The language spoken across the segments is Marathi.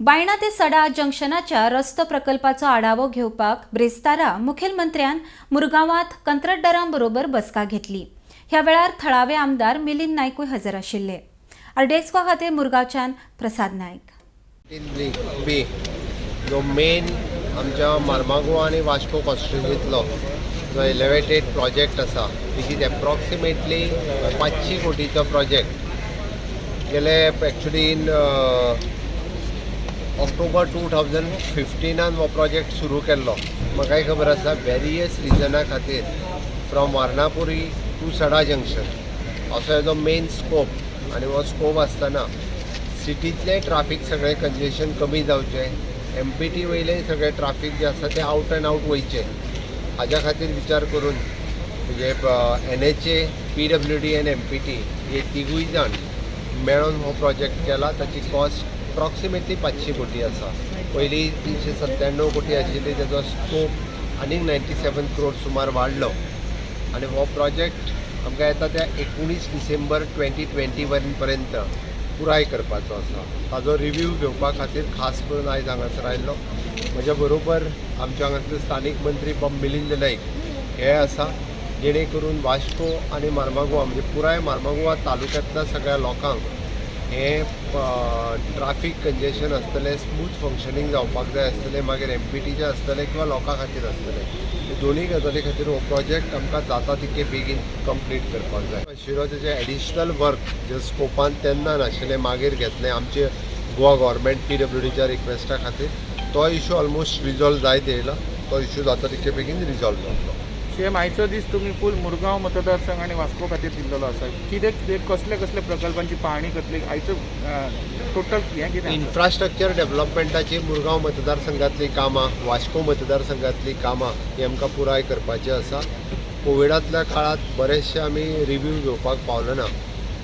बायणा ते सडा जंक्शनाच्या रस्तो प्रकल्पाचो आढावो घेवपाक ब्रेस्तारा मुखेलमंत्र्यान मुरगांवांत कंत्राटदारांबरोबर बसका घेतली। ह्या वेळार थळावे आमदार मिलिंद नायकूय हजर आशिल्ले। आरडेस्को खातीर मुरगांवच्यान प्रसाद नायक। जो मेन आमच्या मार्मागुआ आनी वास्को कॉन्स्टिट्युएंसींतलो जो एलिवेटेड प्रोजेक्ट आसा विच इज एप्रॉक्सिमेटली 500 कोटीचो प्रोजेक्ट गेले एक्चुअली इन ऑक्टोबर 2015 हो प्रोजेक्ट सुरू केल्लो। म्हाकाय खबर आसा वेरियस रिजना खातीर फ्रॉम वारणापुरी टू सडा जंक्शन असो हेजो मेन स्कोप आनी हो स्कोप आसतना सिटींतले ट्राफीक सगळे कंजेशन कमी जावचें, MPT वयले सगळे ट्राफीक जे आसा ते आवट एंड आवट वयचे हाज्या खातीर विचार करून म्हणजे NHA, PWD आनी MPT हे तिगूय जाण मेळून हो प्रोजेक्ट केला। ताची कॉस्ट अप्रॉक्सिमेटली 500 कोटी आसा। पयली 397 कोटी आशिल्ली, तेजो स्कोप आनीक 97 करोड सुमार वाडलो आनी हो प्रोजेक्ट आमकां येता त्या 19 डिसेंबर 2021 पर्यंत पुराय करपाचो आसा। ताजो रिव्ह्यू घेवपा खातीर खास करून आयज हांगासर आयिल्लो। म्हज्या बरोबर आमच्या हांगासले स्थानीक मंत्री मिलिंद नायक हे आसा, जेणे करून वास्को आनी मार्मागुआ म्हणजे पुराय मार्मागुआ तालुक्यांतल्या सगळ्या लोकांक हे ट्राफीक कंजेशन आसतलें स्मूथ फंक्शनींग जावपाक जाय आसतलें, मागीर MPTचे आसतलें किंवा लोकां खातीर आसतलें। दोनूय गजाली खातीर हो प्रोजेक्ट आमकां जाता तितके बेगीन कंप्लीट करपाक जाय आशिल्लो। तेजे एडिशनल वर्क जे स्कोपान तेन्ना नाशिल्लें मागीर घेतलें आमचे गोवा गव्हर्मेंट PWDच्या रिक्वेस्टा खातीर। तो इशू ऑलमोस्ट रिजॉल्व जायत येयला, तो इशू जाता तितके बेगीन रिजॉल्व जातलो। सीएम आयचो दीस तुम्ही फूल मुरगांव मतदारसंघ आणि वास्को खातीर दिल्लो आसा, कितें कसले कसले प्रकल्पांची पाहणी करतली आयचो टोटल हें कितें? इन्फ्रास्ट्रक्चर डेव्हलपमेंटाची मुरगांव मतदारसंघातली कामां, वास्को मतदारसंघातली कामां ही आमकां पुराय करपाची आसा। कोविडांतल्या काळात बरेचशे आमी रिव्ह्यू घेवपाक पावलो ना।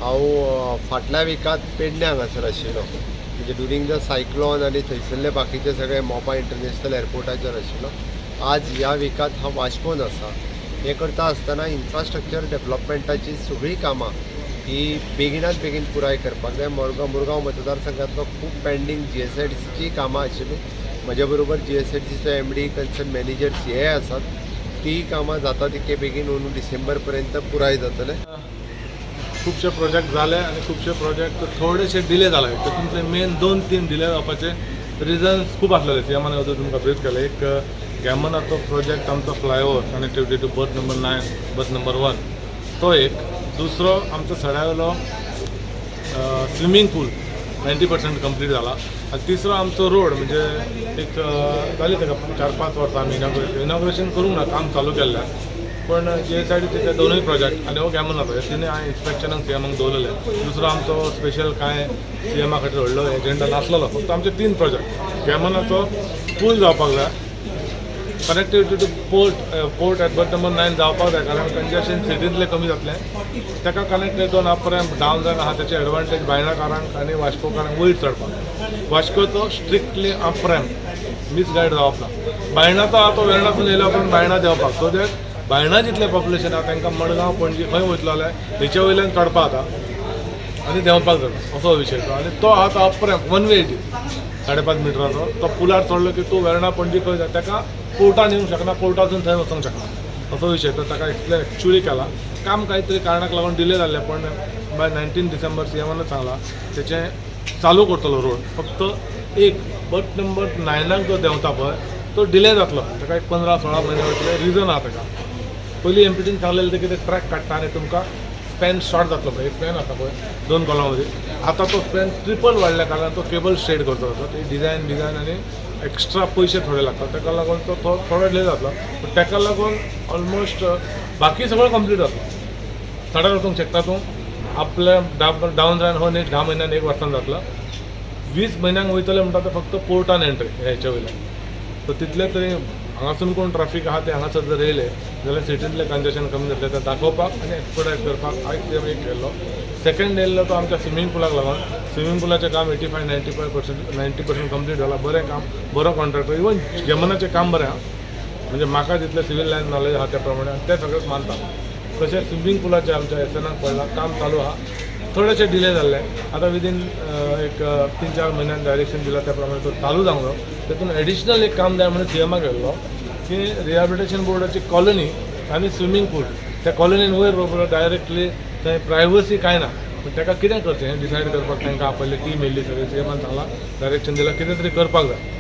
हांव फाटल्या विकांत पेडण्या हांगासर आशिल्लो, म्हणजे ड्युरींग द सायक्लोन आनी थंयसरले बाकीचे सगळे मोपा इंटरनॅशनल एअरपोर्टाचेर आशिल्लो। आज ह्या विकांत हांव वास्कोन आसा। हे करता आसतना इन्फ्रास्ट्रक्चर डेव्हलपमेंटाची सगळीं कामां ही बेगिनात बेगीन पुराय करपाक जाय। मुरगांव मतदारसंघातलो खूब पेंडींग GSIDCची कामां आशिल्लीं। म्हज्या बरोबर GSIDCचो MD कन्सर्न मॅनेजर्स हे आसात। ती कामां जाता तितके बेगीन 19 डिसेंबर पर्यंत पुराय जातले। खूबशे प्रोजेक्ट जाले आनी खुबशे प्रोजेक्ट थोडेशे डिले जाले। तातूंतले मेन 2-3 डिले जावपाचे रिजन्स खूब आसलेले। सीएमान तुमकां ब्रीफ केले। एक गॅमनाचो प्रोजेक्ट आमचो flyover connectivity to berth number 9 berth number 1 तो एक। दुसरो आमचो सड्यावेलो स्विमींग पूल 90% कंप्लीट जाला। आनी तिसरो आमचो रोड म्हणजे एक जाली ताका 4-5 वर्सां आमी इनॉग्रेशन करूंक ना, काम चालू केल्लें, पण GSIDCचे दोनूय प्रोजेक्ट आनी हो गॅमनाचो हे तिनूय हांवें इन्स्पेक्शनाक सीएमाक दवरलेले। दुसरो आमचो स्पेशल कांय सीएमा खातीर व्हडलो एजेंडा नासलेलो, फक्त आमचे 3 प्रोजेक्ट। गॅमनाचो पूल जावपाक जाय, connectivity two port at birth number 9 जावपाक जाय, कारण कंजेशन सिटींतलें कमी जातलें। ताका कनेक्ट करून अप रॅम्प डावन जावन आहा त्याचे एडवांटेज बायणाकारांक आनी वास्कोकारांक वयर चडपाक। वास्कोचो स्ट्रिक्टली अप रॅम्प मिसगायड जावप ना। बायणाचो आहा तो वेर्णासून येयलो पण बायणा देंवपाक, सो दॅट बायणा जितले पॉप्युलेशन आहा तांकां मडगांव पणजी खंय वयतलो जाल्यार हेचे वयल्यान चडपाक जाता आनी देंवपाक जाता असो विशय तो। आनी तो आहा तो अप रॅम्प 1 वे 5.5 मिटराचो। तो पुलार चडलो की तूं वेर्णा पणजी खंय जाता ताका कोर्टान येवंक शकना, कोर्टासून थंय वचूंक शकना असो विशय तो। ताका एक्चुअली केला काम कांय तरी कारणाक लागून डिले जाल्लें, पण बाय 19 डिसेंबर सीएमानच सांगला तेचें चालू करतलो रोड। फक्त एक बर्थ नंबर 9 जो देंवता पळय तो डिले जातलो, ताका एक 15-16 म्हयने वयतले। रिजन आहा ताका पयलीं MPTन सांगलेलें ते कितें ट्रॅक काडटा आनी तुमकां स्पॅन शॉर्ट जातलो पळय, स्पॅन आसा पळय 2 कॉलम मदीं, आतां तो स्पॅन ट्रिपल वाडल्या कारणान तो केबल स्ट्रेट करचो जाता। ते डिझायन आनी एक्स्ट्रा पयशे थोडे लागतात, ताका लागून तो थोडो डिले जातलो। पूण ताका लागून ऑलमोस्ट बाकी सगळं कंप्लीट जातलो। सडा वचूंक शकता तूं आपल्या डावन जावन हो नेक्स्ट 10 म्हयन्यान 1 वर्सान जातलो। 20 म्हयन्यांक वयतले म्हणटा ते फक्त पोर्टान एंट्री हेच्या वयल्यान। सो तितले तरी हांगासून कोण ट्राफीक आहा ते हांगासर जर येयले जाल्यार सिटींतले कंजेशन कमी जातलें तें दाखोवपाक आनी एक्सपर्टायज करपाक आयज ते एक केल्लो। सेकंड येयल्लो तो आमच्या स्विमींग पूलाक लागून। स्विमींग पूलाचें काम 85-90% कंप्लीट जाला। बरें काम, बरो कॉन्ट्रॅक्टर, इवन गॅमनाचें काम बरें आहा, म्हणजे म्हाका जितलें सिवील लायन नॉलेज आहा त्या प्रमाणे ते सगळेंच मानता। तशेंच स्विमींग पूलाचें आमच्या SNाक पडलां काम चालू आहा। थोडेशे डिले जाल्ले आतां विदीन एक 3-4 म्हयन्यान डायरेक्शन दिला त्या प्रमाणे तो चालू जावंक जाय तातूंत एडिशनल एक काम जाय म्हणून सीएमाक गेल्लो की रिहॅबिलिटेशन बोर्डाची कॉलनी आनी स्विमींग पूल त्या कॉलनीन वयर रोखलो डायरेक्टली थंय प्रायवसी कांय ना पूण ताका कितें करचें हें डिसायड करपाक तांकां आपयलें टीम येयल्ली सगळी सीएमान सांगलां डायरेक्शन दिलां कितें तरी करपाक जाय